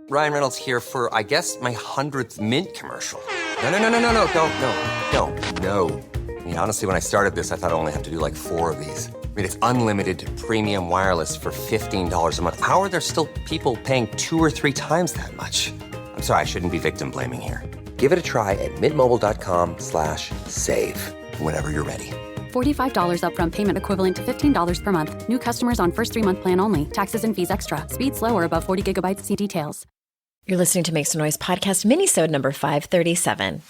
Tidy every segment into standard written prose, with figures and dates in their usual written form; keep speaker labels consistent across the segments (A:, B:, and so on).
A: Ryan Reynolds here for, I guess, my 100th Mint commercial. No. I mean, honestly, when I started this, I thought I only have to do like 4 of these. I mean, it's unlimited premium wireless for $15 a month. How are there still people paying 2 or 3 times that much? I'm sorry, I shouldn't be victim blaming here. Give it a try at mintmobile.com/save. Whenever you're ready.
B: $45 upfront payment equivalent to $15 per month. New customers on first 3-month plan only. Taxes and fees extra. Speed slower above 40 gigabytes. See details.
C: You're listening to Make Some Noise podcast, Minisode number 537.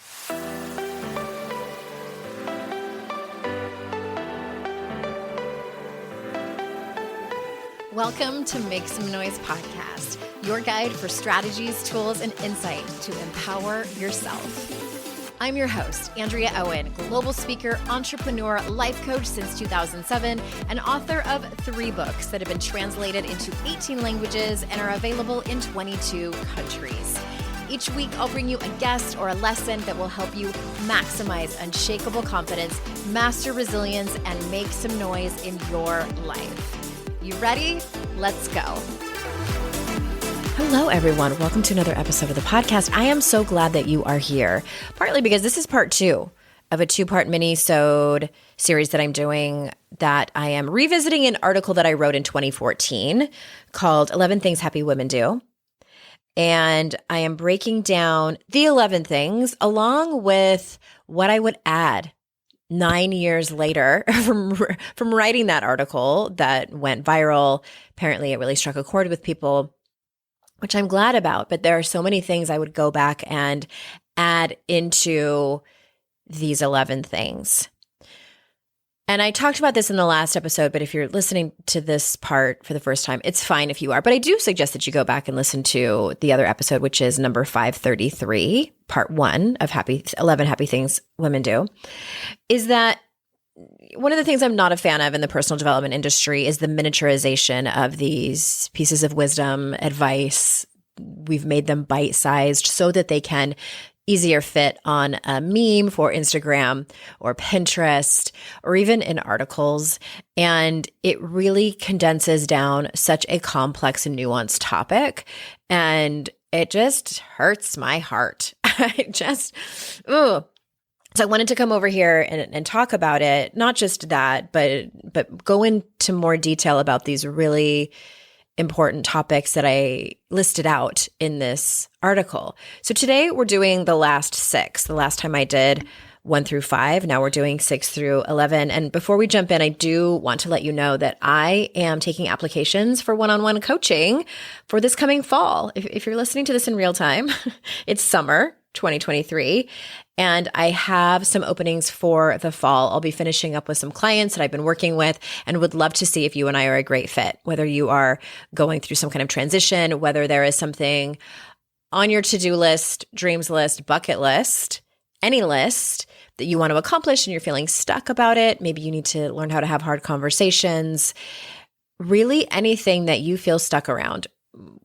C: Welcome to Make Some Noise podcast, your guide for strategies, tools, and insight to empower yourself. I'm your host, Andrea Owen, global speaker, entrepreneur, life coach since 2007, and author of 3 books that have been translated into 18 languages and are available in 22 countries. Each week, I'll bring you a guest or a lesson that will help you maximize unshakable confidence, master resilience, and make some noise in your life. You ready? Let's go. Hello, everyone. Welcome to another episode of the podcast. I am so glad that you are here, partly because this is part 2 of a 2-part mini-sode series that I'm doing that I am revisiting an article that I wrote in 2014 called 11 Things Happy Women Do. And I am breaking down the 11 things along with what I would add 9 years later from writing that article that went viral. Apparently, it really struck a chord with people, which I'm glad about. But there are so many things I would go back and add into these 11 things. And I talked about this in the last episode, but if you're listening to this part for the first time, it's fine if you are. But I do suggest that you go back and listen to the other episode, which is number 533, part 1 of 11 Happy Things Women Do, is that one of the things I'm not a fan of in the personal development industry is the miniaturization of these pieces of wisdom, advice. We've made them bite-sized so that they can easier fit on a meme for Instagram or Pinterest or even in articles. And it really condenses down such a complex and nuanced topic. And it just hurts my heart. So I wanted to come over here and talk about it, not just that, but go into more detail about these really important topics that I listed out in this article. So today we're doing the last 6. The last time I did 1 through 5. Now we're doing 6 through 11. And before we jump in, I do want to let you know that I am taking applications for one-on-one coaching for this coming fall. If you're listening to this in real time, it's summer 2023. And I have some openings for the fall. I'll be finishing up with some clients that I've been working with and would love to see if you and I are a great fit, whether you are going through some kind of transition, whether there is something on your to-do list, dreams list, bucket list, any list that you want to accomplish and you're feeling stuck about it. Maybe you need to learn how to have hard conversations. Really anything that you feel stuck around,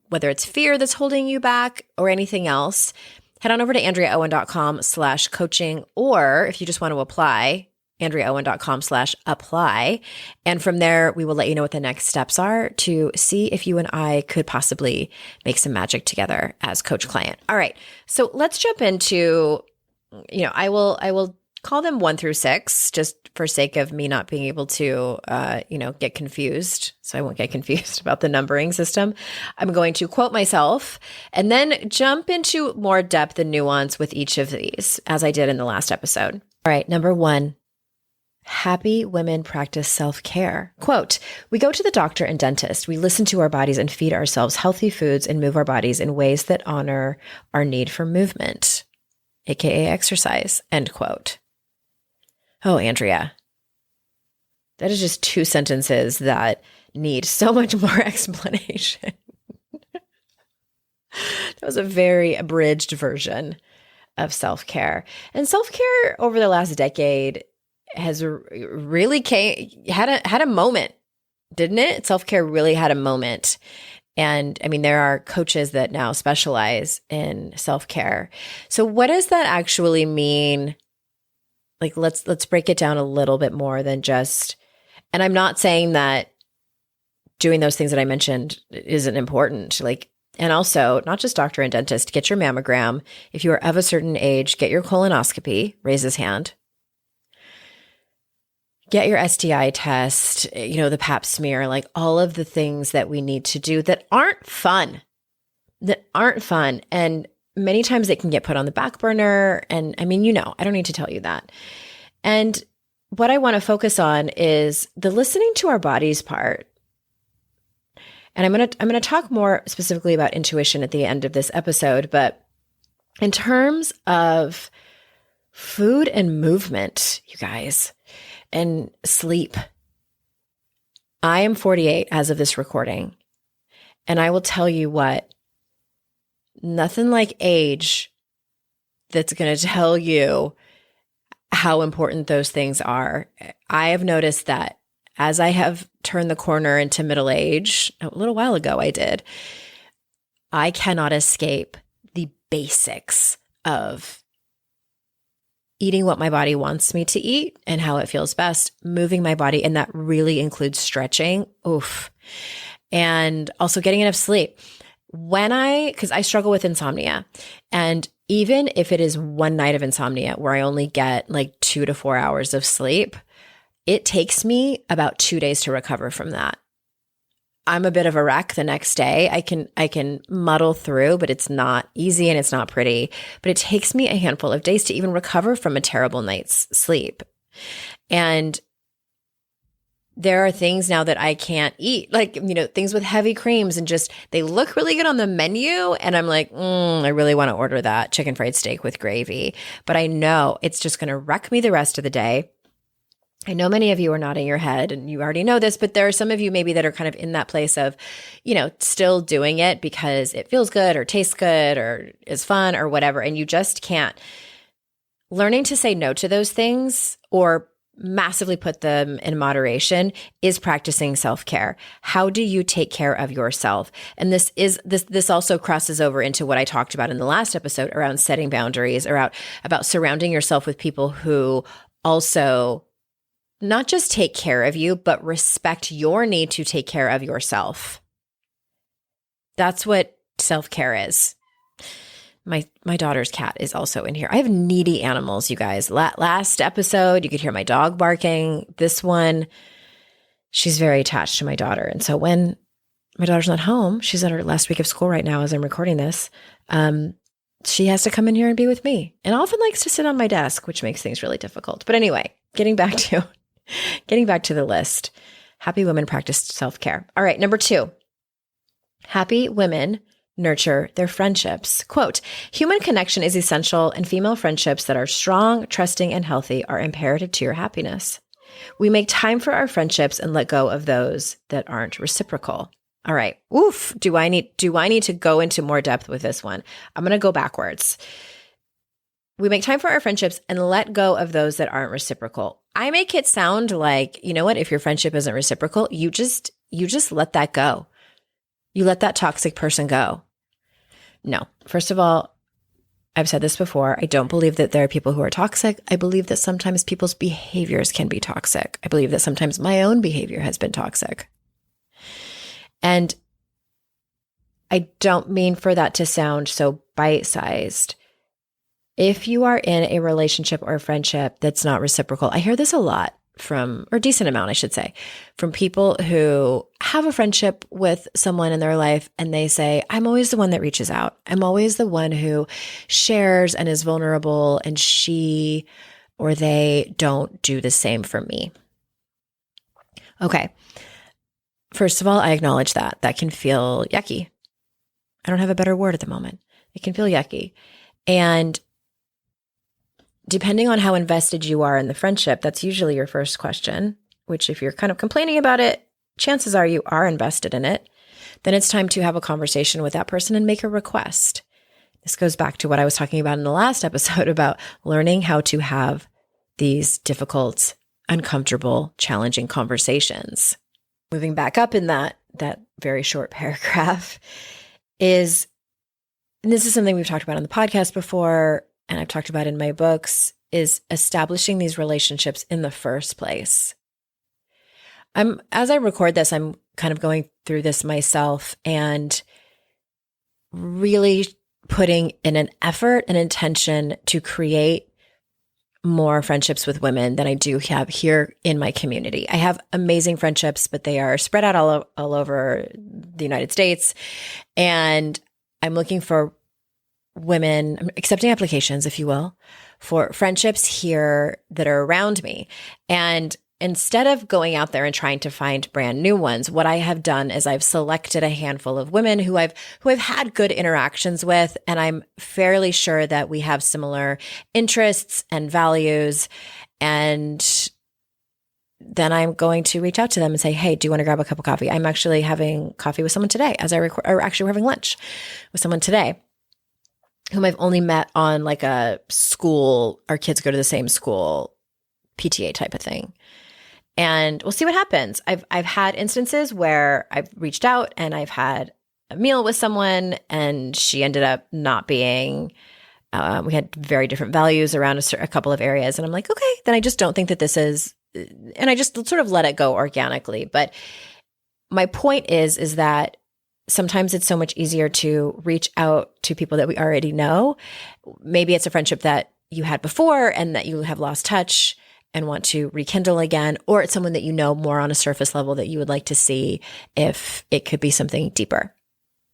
C: whether it's fear that's holding you back or anything else. Head on over to AndreaOwen.com/coaching, or if you just want to apply, AndreaOwen.com/apply. And from there, we will let you know what the next steps are to see if you and I could possibly make some magic together as coach-client. All right. So let's jump into, I will call them 1 through 6, just for sake of me not being able to, get confused. So I won't get confused about the numbering system. I'm going to quote myself and then jump into more depth and nuance with each of these, as I did in the last episode. All right. Number 1, happy women practice self-care. Quote, we go to the doctor and dentist. We listen to our bodies and feed ourselves healthy foods and move our bodies in ways that honor our need for movement, aka exercise, end quote. Oh, Andrea, that is just 2 sentences that need so much more explanation. That was a very abridged version of self-care. And self-care over the last decade has really had a moment, didn't it? Self-care really had a moment. And I mean, there are coaches that now specialize in self-care. So what does that actually mean? Like, let's break it down a little bit more than just, and I'm not saying that doing those things that I mentioned isn't important. Like, And also, not just doctor and dentist, get your mammogram. If you are of a certain age, get your colonoscopy, raise his hand. Get your STI test, the pap smear, like all of the things that we need to do that aren't fun. And many times they can get put on the back burner. And I mean, I don't need to tell you that. And what I want to focus on is the listening to our bodies part. And I'm going to talk more specifically about intuition at the end of this episode, but in terms of food and movement, you guys, and sleep, I am 48 as of this recording. And I will tell you what, nothing like age that's going to tell you how important those things are. I have noticed that as I have turned the corner into middle age, a little while ago I did, I cannot escape the basics of eating what my body wants me to eat and how it feels best, moving my body, and that really includes stretching. Oof. And also getting enough sleep. Because I struggle with insomnia, and even if it is one night of insomnia where I only get like 2 to 4 hours of sleep, it takes me about 2 days to recover from that. I'm a bit of a wreck the next day. I can muddle through, but it's not easy and it's not pretty. But it takes me a handful of days to even recover from a terrible night's sleep. And there are things now that I can't eat, like, things with heavy creams, and just, they look really good on the menu. And I'm like, I really want to order that chicken fried steak with gravy. But I know it's just going to wreck me the rest of the day. I know many of you are nodding your head and you already know this, but there are some of you maybe that are kind of in that place of, still doing it because it feels good or tastes good or is fun or whatever. And you just can't. Learning to say no to those things or massively put them in moderation is practicing self-care. How do you take care of yourself? And this also crosses over into what I talked about in the last episode around setting boundaries, about surrounding yourself with people who also not just take care of you, but respect your need to take care of yourself. That's what self-care is. My daughter's cat is also in here. I have needy animals, you guys. Last episode, you could hear my dog barking. This one, she's very attached to my daughter. And so when my daughter's not home, she's at her last week of school right now as I'm recording this, she has to come in here and be with me. And often likes to sit on my desk, which makes things really difficult. But anyway, getting back to the list. Happy women practice self-care. All right, number 2. Happy women nurture their friendships. Quote, human connection is essential, and female friendships that are strong, trusting, and healthy are imperative to your happiness. We make time for our friendships and let go of those that aren't reciprocal. All right. Oof. Do I need to go into more depth with this one? I'm going to go backwards. We make time for our friendships and let go of those that aren't reciprocal. I make it sound like, you know what? If your friendship isn't reciprocal, you just let that go. You let that toxic person go. No. First of all, I've said this before. I don't believe that there are people who are toxic. I believe that sometimes people's behaviors can be toxic. I believe that sometimes my own behavior has been toxic. And I don't mean for that to sound so bite-sized. If you are in a relationship or a friendship that's not reciprocal, I hear this a lot or a decent amount, I should say, from people who have a friendship with someone in their life and they say, I'm always the one that reaches out. I'm always the one who shares and is vulnerable, and she or they don't do the same for me. Okay. First of all, I acknowledge that. That can feel yucky. I don't have a better word at the moment. It can feel yucky. And depending on how invested you are in the friendship, that's usually your first question, which if you're kind of complaining about it, chances are you are invested in it. Then it's time to have a conversation with that person and make a request. This goes back to what I was talking about in the last episode about learning how to have these difficult, uncomfortable, challenging conversations. Moving back up in that very short paragraph and this is something we've talked about on the podcast before, and I've talked about in my books, is establishing these relationships in the first place. As I record this, I'm kind of going through this myself, and really putting in an effort and intention to create more friendships with women than I do have here in my community. I have amazing friendships, but they are spread out all over the United States. And I'm looking for women, I'm accepting applications, if you will, for friendships here that are around me. And instead of going out there and trying to find brand new ones, what I have done is I've selected a handful of women who I've had good interactions with, and I'm fairly sure that we have similar interests and values. And then I'm going to reach out to them and say, "Hey, do you want to grab a cup of coffee?" I'm actually having coffee with someone today as I record, or actually we're having lunch with someone today whom I've only met on like a school, our kids go to the same school, PTA type of thing. And we'll see what happens. I've had instances where I've reached out and I've had a meal with someone and she ended up not being, we had very different values around a couple of areas. And I'm like, okay, then I just don't think that this is, and I just sort of let it go organically. But my point is that sometimes it's so much easier to reach out to people that we already know. Maybe it's a friendship that you had before and that you have lost touch and want to rekindle again, or it's someone that you know more on a surface level that you would like to see if it could be something deeper.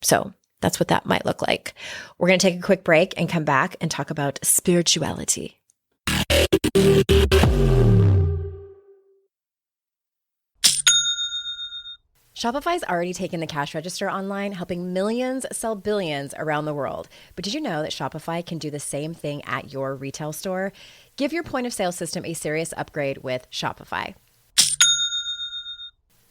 C: So that's what that might look like. We're going to take a quick break and come back and talk about spirituality. Shopify's already taken the cash register online, helping millions sell billions around the world. But did you know that Shopify can do the same thing at your retail store? Give your point of sale system a serious upgrade with Shopify.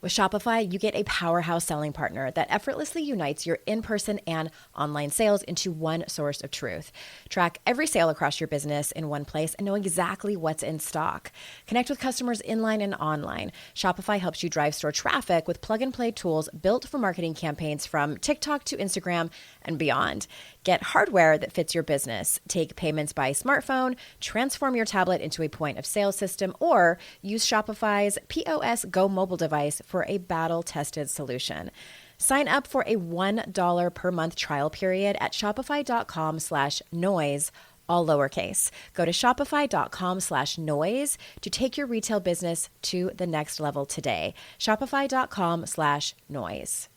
C: With Shopify, you get a powerhouse selling partner that effortlessly unites your in-person and online sales into one source of truth. Track every sale across your business in one place and know exactly what's in stock. Connect with customers inline and online. Shopify helps you drive store traffic with plug-and-play tools built for marketing campaigns from TikTok to Instagram and beyond. Get hardware that fits your business. Take payments by smartphone, transform your tablet into a point of sale system, or use Shopify's POS Go mobile device for a battle-tested solution. Sign up for a $1 per month trial period at shopify.com/noise, all lowercase. Go to shopify.com/noise to take your retail business to the next level today. Shopify.com/noise.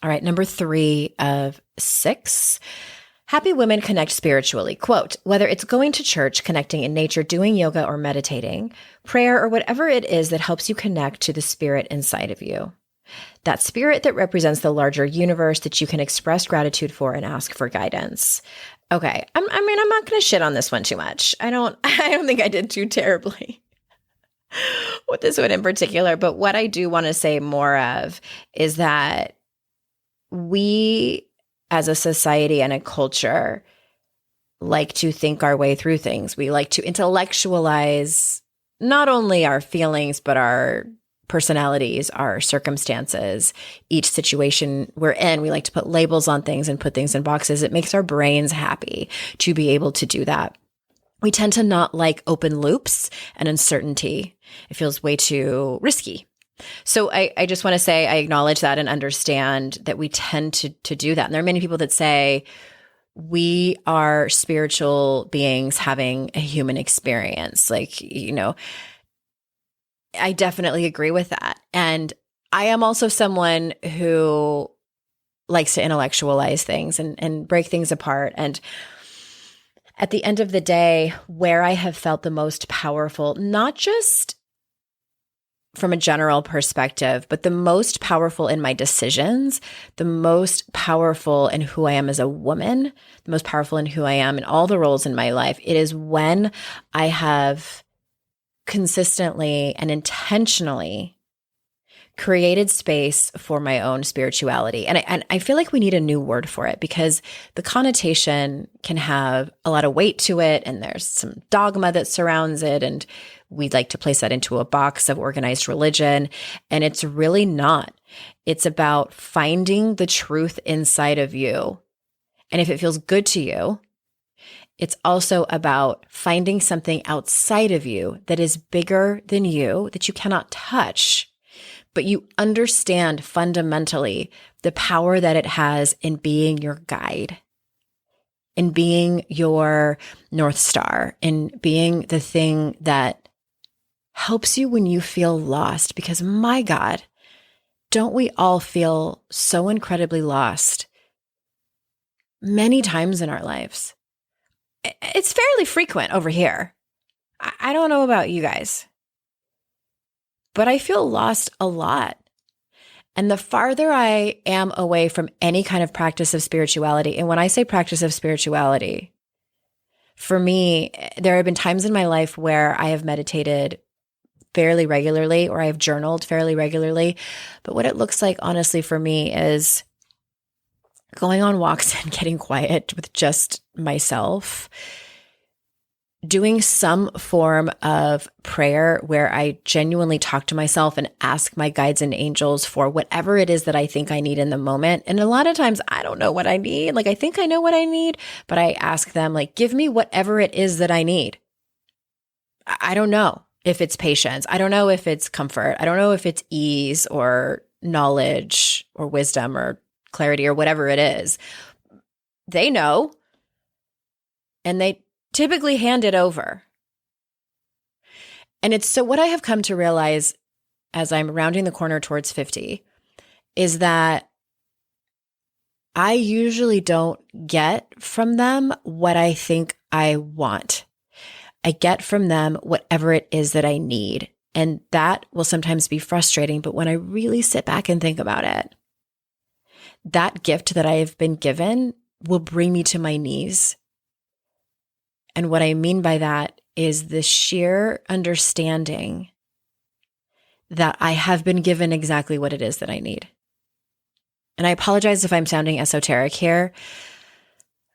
C: All right, number 3 of 6. Happy women connect spiritually. Quote, whether it's going to church, connecting in nature, doing yoga, or meditating, prayer, or whatever it is that helps you connect to the spirit inside of you. That spirit that represents the larger universe that you can express gratitude for and ask for guidance. Okay, I'm not going to shit on this one too much. I don't think I did too terribly with this one in particular. But what I do want to say more of is that we as a society and a culture like to think our way through things. We like to intellectualize not only our feelings, but our personalities, our circumstances, each situation we're in. We like to put labels on things and put things in boxes. It makes our brains happy to be able to do that. We tend to not like open loops and uncertainty. It feels way too risky. So I just want to say I acknowledge that and understand that we tend to do that. And there are many people that say we are spiritual beings having a human experience. Like, you know, I definitely agree with that. And I am also someone who likes to intellectualize things and break things apart. And at the end of the day, where I have felt the most powerful, not just from a general perspective, but the most powerful in my decisions, the most powerful in who I am as a woman, the most powerful in who I am in all the roles in my life, it is when I have consistently and intentionally created space for my own spirituality. And I feel like we need a new word for it because the connotation can have a lot of weight to it, and there's some dogma that surrounds it, and we'd like to place that into a box of organized religion, and it's really not. It's about finding the truth inside of you. And if it feels good to you, It's also about finding something outside of you that is bigger than you, that you cannot touch, but you understand fundamentally the power that it has in being your guide, in being your North Star, in being the thing that helps you when you feel lost. Because my God, don't we all feel so incredibly lost many times in our lives? It's fairly frequent over here. I don't know about you guys, but I feel lost a lot. And the farther I am away from any kind of practice of spirituality, and when I say practice of spirituality, for me, there have been times in my life where I have meditated fairly regularly or I have journaled fairly regularly. But what it looks like, honestly, for me is going on walks and getting quiet with just myself, doing some form of prayer where I genuinely talk to myself and ask my guides and angels for whatever it is that I think I need in the moment. And a lot of times I don't know what I need. Like, I think I know what I need, but I ask them, like, give me whatever it is that I need. I don't know if it's patience. I don't know if it's comfort. I don't know if it's ease or knowledge or wisdom or clarity or whatever it is. They know, and they typically hand it over. And it's so what I have come to realize as I'm rounding the corner towards 50 is that I usually don't get from them what I think I want. I get from them whatever it is that I need. And that will sometimes be frustrating. But when I really sit back and think about it, that gift that I have been given will bring me to my knees. And what I mean by that is the sheer understanding that I have been given exactly what it is that I need. And I apologize if I'm sounding esoteric here.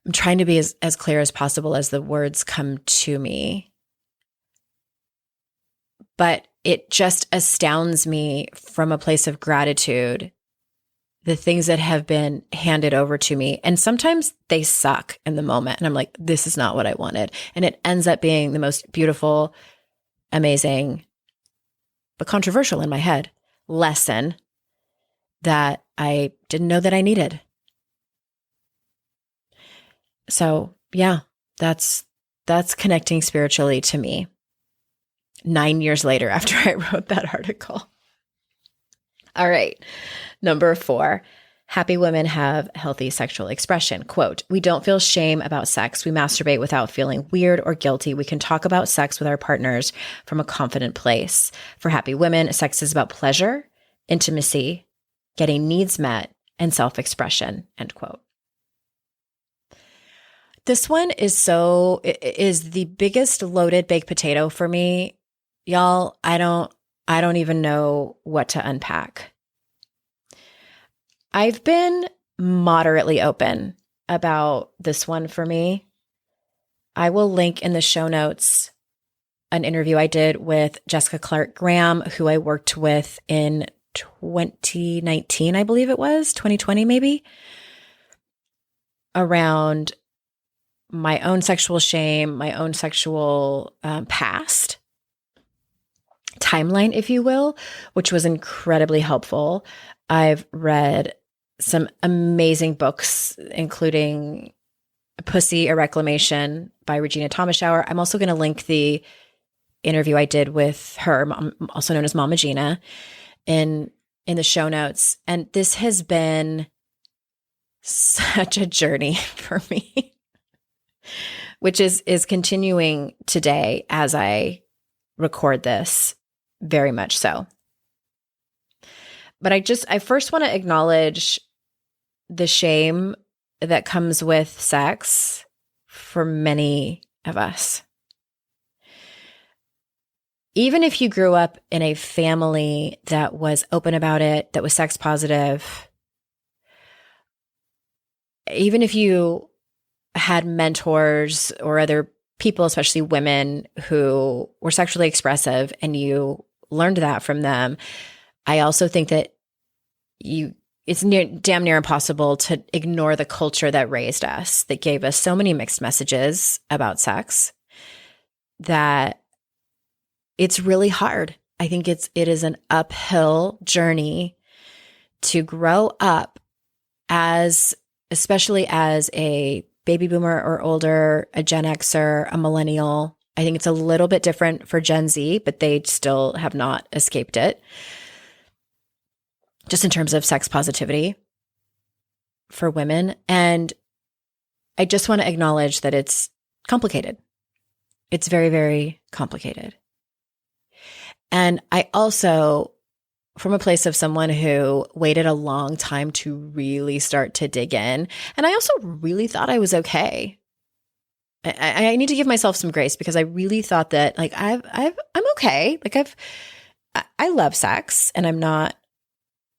C: I'm trying to be as clear as possible as the words come to me. But it just astounds me from a place of gratitude, the things that have been handed over to me. And sometimes they suck in the moment. And I'm like, this is not what I wanted. And it ends up being the most beautiful, amazing, but controversial in my head lesson that I didn't know that I needed. So yeah, that's connecting spiritually to me 9 years later after I wrote that article. All right. Number 4, happy women have healthy sexual expression. Quote, we don't feel shame about sex. We masturbate without feeling weird or guilty. We can talk about sex with our partners from a confident place. For happy women, sex is about pleasure, intimacy, getting needs met, and self-expression, end quote. This one is the biggest loaded baked potato for me. Y'all, I don't even know what to unpack. I've been moderately open about this one for me. I will link in the show notes an interview I did with Jessica Clark Graham, who I worked with in 2019, I believe it was, 2020 maybe, around my own sexual shame, my own sexual past timeline, if you will, which was incredibly helpful. I've read some amazing books, including Pussy, A Reclamation by Regina Thomashower. I'm also going to link the interview I did with her, also known as Mama Gina, in the show notes. And this has been such a journey for me, which is continuing today as I record this, very much so. But I first want to acknowledge the shame that comes with sex for many of us. Even if you grew up in a family that was open about it, that was sex positive, even if you had mentors or other people, especially women, who were sexually expressive and you learned that from them, I also think that it's damn near impossible to ignore the culture that raised us, that gave us so many mixed messages about sex, that it's really hard. I think it is an uphill journey to grow up especially as a baby boomer or older, a Gen Xer, a millennial. I think it's a little bit different for Gen Z, but they still have not escaped it. Just in terms of sex positivity for women. And I just want to acknowledge that it's complicated. It's very, very complicated. And I also, from a place of someone who waited a long time to really start to dig in, and I also really thought I was okay. I need to give myself some grace, because I really thought that like I'm okay. Like I love sex, and I'm not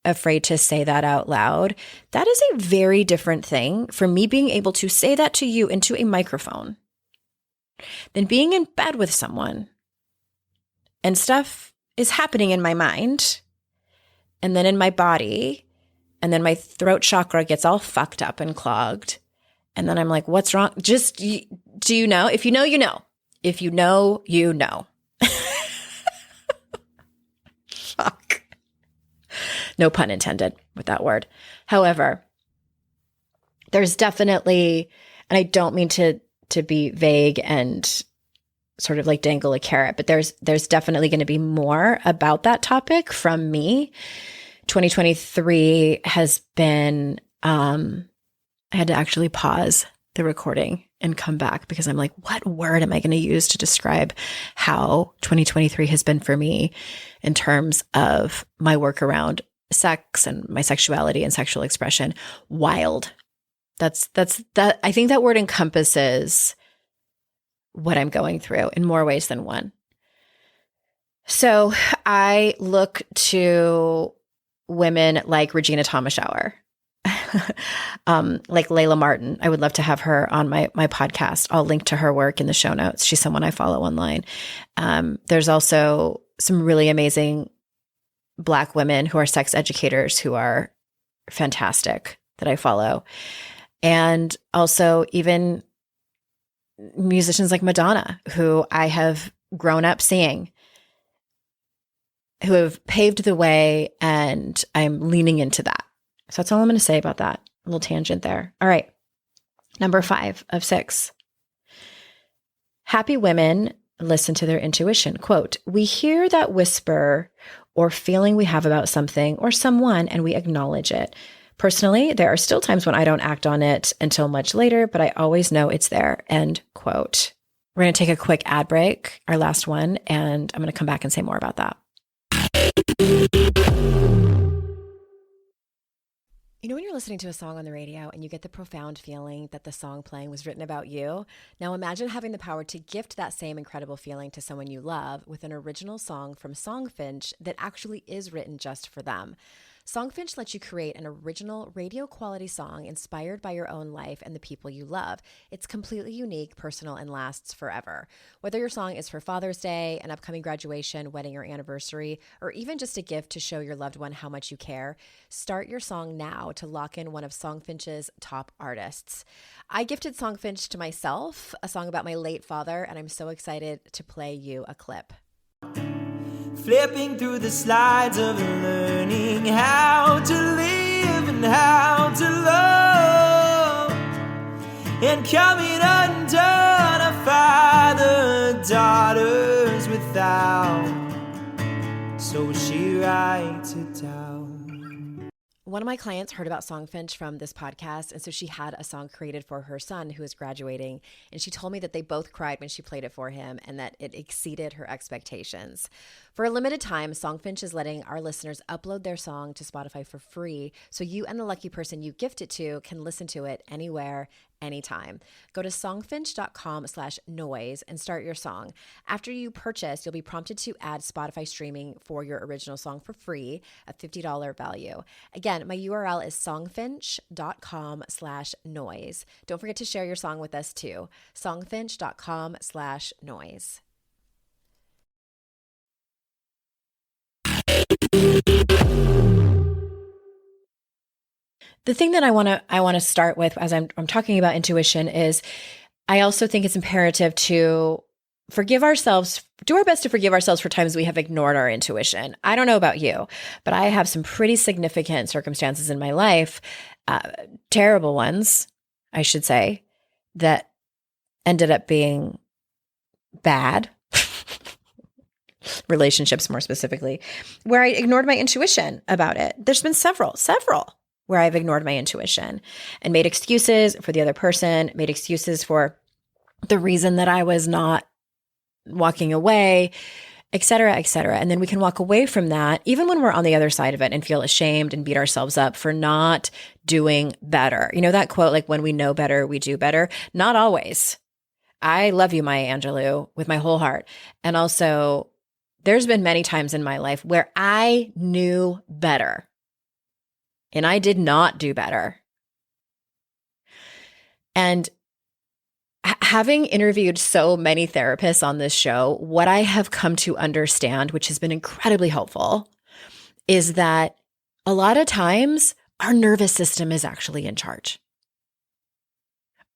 C: afraid to say that out loud. That is a very different thing for me being able to say that to you into a microphone than being in bed with someone and stuff is happening in my mind and then in my body, and then my throat chakra gets all fucked up and clogged. And then I'm like, what's wrong? Just, do you know? If you know, you know. If you know, you know. Fuck. No pun intended with that word. However, there's definitely, and I don't mean to be vague and sort of like dangle a carrot, but there's definitely going to be more about that topic from me. 2023 has been, I had to actually pause the recording and come back, because I'm like, what word am I going to use to describe how 2023 has been for me in terms of my work around sex and my sexuality and sexual expression? Wild. That's that. I think that word encompasses what I'm going through in more ways than one. So I look to women like Regina Thomashower, like Layla Martin. I would love to have her on my podcast. I'll link to her work in the show notes. She's someone I follow online. There's also some really amazing Black women who are sex educators who are fantastic that I follow. And also even musicians like Madonna, who I have grown up seeing, who have paved the way, and I'm leaning into that. So that's all I'm going to say about that. A little tangent there. All right. Number 5 of 6. Happy women listen to their intuition. Quote, we hear that whisper or feeling we have about something or someone, and we acknowledge it. Personally, there are still times when I don't act on it until much later, but I always know it's there. End quote. We're going to take a quick ad break, our last one, and I'm going to come back and say more about that. You know, when you're listening to a song on the radio and you get the profound feeling that the song playing was written about you? Now imagine having the power to gift that same incredible feeling to someone you love with an original song from Songfinch that actually is written just for them. Songfinch lets you create an original radio quality song inspired by your own life and the people you love. It's completely unique, personal, and lasts forever. Whether your song is for Father's Day, an upcoming graduation, wedding, or anniversary, or even just a gift to show your loved one how much you care, start your song now to lock in one of Songfinch's top artists. I gifted Songfinch to myself, a song about my late father, and I'm so excited to play you a clip.
D: Flipping through the slides of learning how to live and how to love, and coming undone a father, daughters without, so she writes it down.
C: One of my clients heard about Songfinch from this podcast, and so she had a song created for her son who is graduating, and she told me that they both cried when she played it for him and that it exceeded her expectations. For a limited time, Songfinch is letting our listeners upload their song to Spotify for free, so you and the lucky person you gift it to can listen to it anywhere, anytime. Go to songfinch.com/noise and start your song. After you purchase, you'll be prompted to add Spotify streaming for your original song for free, a $50 value. Again, my URL is songfinch.com/noise. Don't forget to share your song with us too. songfinch.com/noise. the thing that I want to start with as I'm talking about intuition is I also think it's imperative to forgive ourselves, do our best to forgive ourselves for times we have ignored our intuition. I don't know about you, but I have some pretty significant circumstances in my life, terrible ones, I should say, that ended up being bad, relationships more specifically, where I ignored my intuition about it. There's been several where I've ignored my intuition and made excuses for the other person, made excuses for the reason that I was not walking away, et cetera, et cetera. And then we can walk away from that, even when we're on the other side of it, and feel ashamed and beat ourselves up for not doing better. You know that quote, like, when we know better, we do better? Not always. I love you, Maya Angelou, with my whole heart. And also, there's been many times in my life where I knew better and I did not do better. And having interviewed so many therapists on this show, what I have come to understand, which has been incredibly helpful, is that a lot of times our nervous system is actually in charge.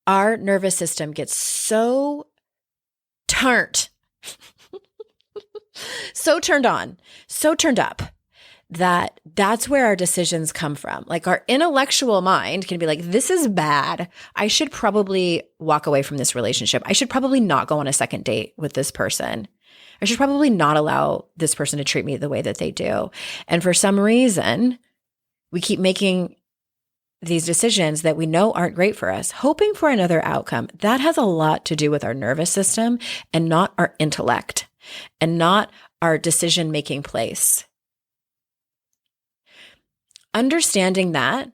C: Our nervous system gets so turned, so turned on, so turned up, that's where our decisions come from. Like, our intellectual mind can be like, this is bad. I should probably walk away from this relationship. I should probably not go on a second date with this person. I should probably not allow this person to treat me the way that they do. And for some reason, we keep making these decisions that we know aren't great for us, hoping for another outcome. That has a lot to do with our nervous system and not our intellect and not our decision-making place. Understanding that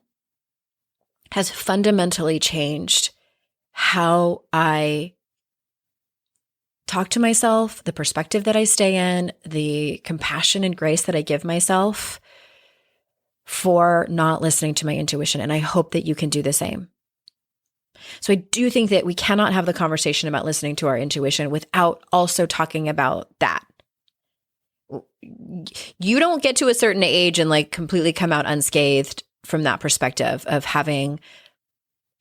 C: has fundamentally changed how I talk to myself, the perspective that I stay in, the compassion and grace that I give myself for not listening to my intuition. And I hope that you can do the same. So I do think that we cannot have the conversation about listening to our intuition without also talking about that. You don't get to a certain age and like completely come out unscathed from that perspective of having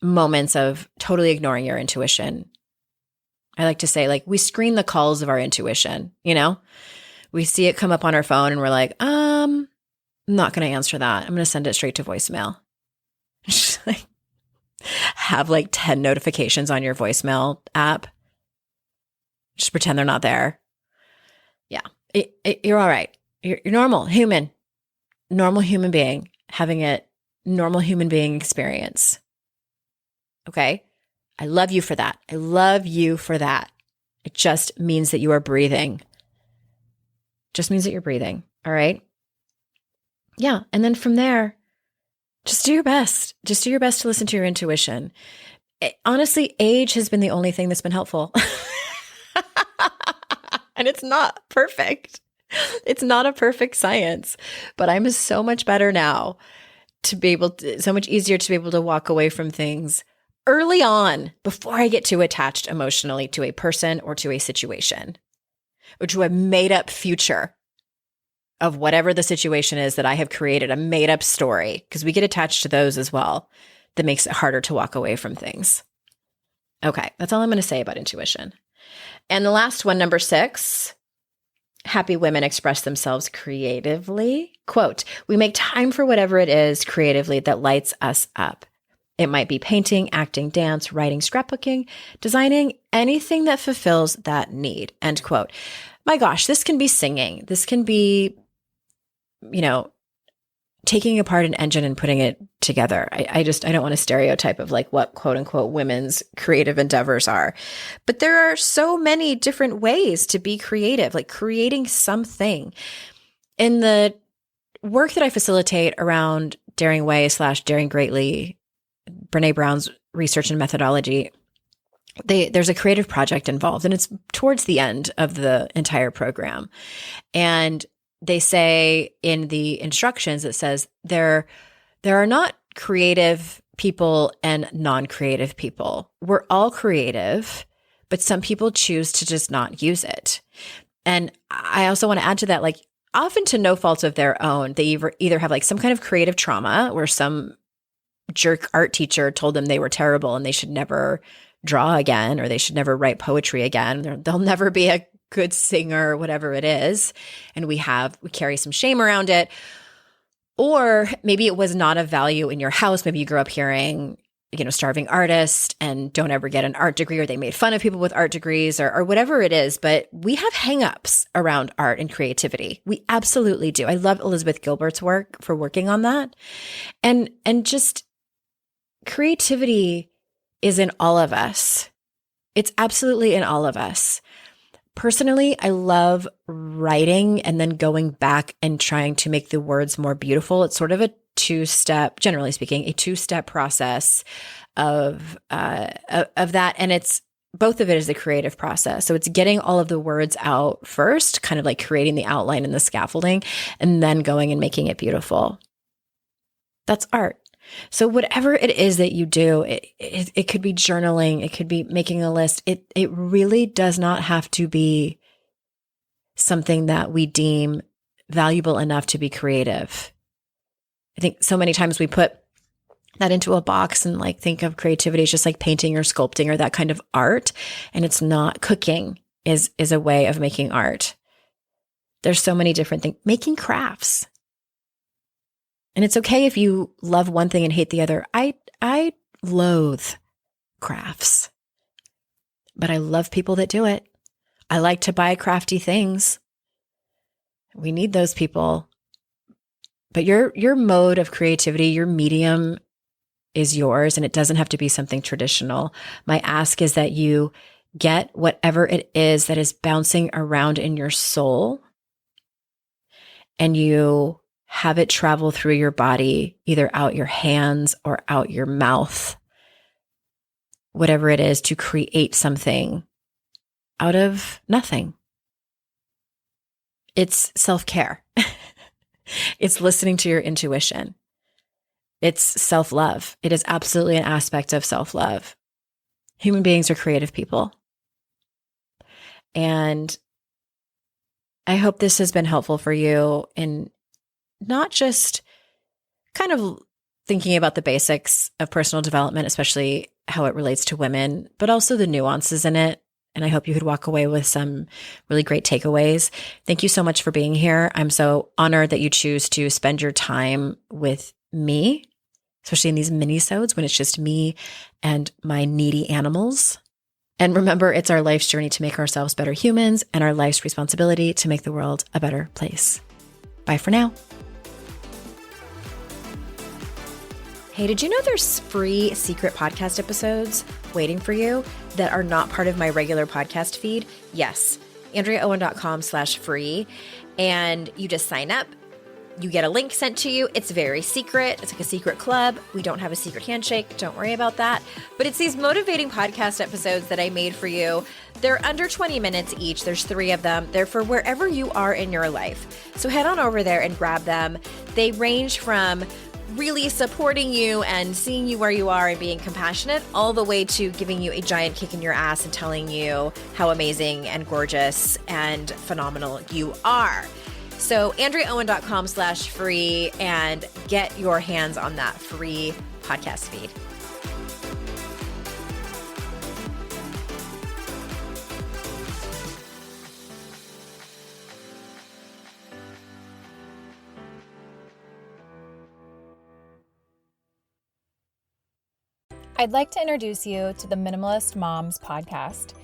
C: moments of totally ignoring your intuition. I like to say, like, we screen the calls of our intuition, you know? We see it come up on our phone and we're like, I'm not going to answer that. I'm going to send it straight to voicemail. Just like have like 10 notifications on your voicemail app. Just pretend they're not there. Yeah. You're all right. You're normal human being having a normal human being experience. Okay. I love you for that. I love you for that. It just means that you are breathing. Just means that you're breathing. All right. Yeah. And then from there, just do your best. Just do your best to listen to your intuition. Honestly, age has been the only thing that's been helpful. And it's not perfect. It's not a perfect science, but I'm so much better now to be able to, so much easier to be able to walk away from things early on before I get too attached emotionally to a person or to a situation or to a made up future of whatever the situation is that I have created, a made up story, because we get attached to those as well. That makes it harder to walk away from things. Okay, that's all I'm going to say about intuition. And the last one, number 6, happy women express themselves creatively. Quote, we make time for whatever it is creatively that lights us up. It might be painting, acting, dance, writing, scrapbooking, designing, anything that fulfills that need. End quote. My gosh, this can be singing. This can be, taking apart an engine and putting it together. I don't want to stereotype of like what quote unquote women's creative endeavors are, but there are so many different ways to be creative, like creating something. In the work that I facilitate around Daring Way / Daring Greatly, Brene Brown's research and methodology, there's a creative project involved, and it's towards the end of the entire program. And they say in the instructions, it says there are not creative people and non-creative people. We're all creative, but some people choose to just not use it. And I also want to add to that, like, often to no fault of their own, they either have like some kind of creative trauma where some jerk art teacher told them they were terrible and they should never draw again, or they should never write poetry again. They'll never be a good singer or whatever it is. And we carry some shame around it. Or maybe it was not of value in your house. Maybe you grew up hearing, starving artist and don't ever get an art degree, or they made fun of people with art degrees or whatever it is. But we have hangups around art and creativity. We absolutely do. I love Elizabeth Gilbert's work for working on that. And just creativity is in all of us. It's absolutely in all of us. Personally, I love writing and then going back and trying to make the words more beautiful. It's sort of a two-step, generally speaking, a two-step process of that. And it's both of it is a creative process. So it's getting all of the words out first, kind of like creating the outline and the scaffolding, and then going and making it beautiful. That's art. So whatever it is that you do, it could be journaling, it could be making a list. It really does not have to be something that we deem valuable enough to be creative. I think so many times we put that into a box and like think of creativity as just like painting or sculpting or that kind of art. And it's not. Cooking is a way of making art. There's so many different things. Making crafts. And it's okay if you love one thing and hate the other. I loathe crafts, but I love people that do it. I like to buy crafty things. We need those people. But your mode of creativity, your medium is yours, and it doesn't have to be something traditional. My ask is that you get whatever it is that is bouncing around in your soul, and you have it travel through your body, either out your hands or out your mouth, whatever it is, to create something out of nothing. It's self-care. It's listening to your intuition. It's self-love. It is absolutely an aspect of self-love. Human beings are creative people. And I hope this has been helpful for you in not just kind of thinking about the basics of personal development, especially how it relates to women, but also the nuances in it. And I hope you could walk away with some really great takeaways. Thank you so much for being here. I'm so honored that you choose to spend your time with me, especially in these minisodes when it's just me and my needy animals. And remember, it's our life's journey to make ourselves better humans and our life's responsibility to make the world a better place. Bye for now. Hey, did you know there's free secret podcast episodes waiting for you that are not part of my regular podcast feed? Yes, AndreaOwen.com/free. And you just sign up. You get a link sent to you. It's very secret. It's like a secret club. We don't have a secret handshake. Don't worry about that. But it's these motivating podcast episodes that I made for you. They're under 20 minutes each. There's 3 of them. They're for wherever you are in your life. So head on over there and grab them. They range from really supporting you and seeing you where you are and being compassionate, all the way to giving you a giant kick in your ass and telling you how amazing and gorgeous and phenomenal you are. So AndreaOwen.com/free and get your hands on that free podcast feed.
E: I'd like to introduce you to the Minimalist Moms podcast.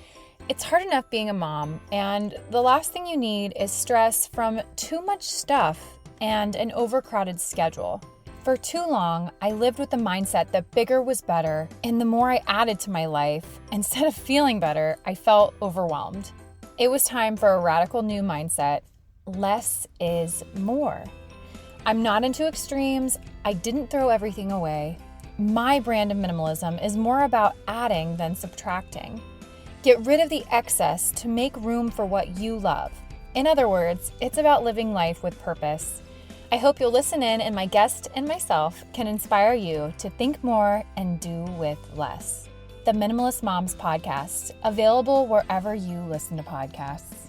E: It's hard enough being a mom, and the last thing you need is stress from too much stuff and an overcrowded schedule. For too long, I lived with the mindset that bigger was better, and the more I added to my life, instead of feeling better, I felt overwhelmed. It was time for a radical new mindset. Less is more. I'm not into extremes. I didn't throw everything away. My brand of minimalism is more about adding than subtracting. Get rid of the excess to make room for what you love. In other words, it's about living life with purpose. I hope you'll listen in, and my guest and myself can inspire you to think more and do with less. The Minimalist Moms podcast, available wherever you listen to podcasts.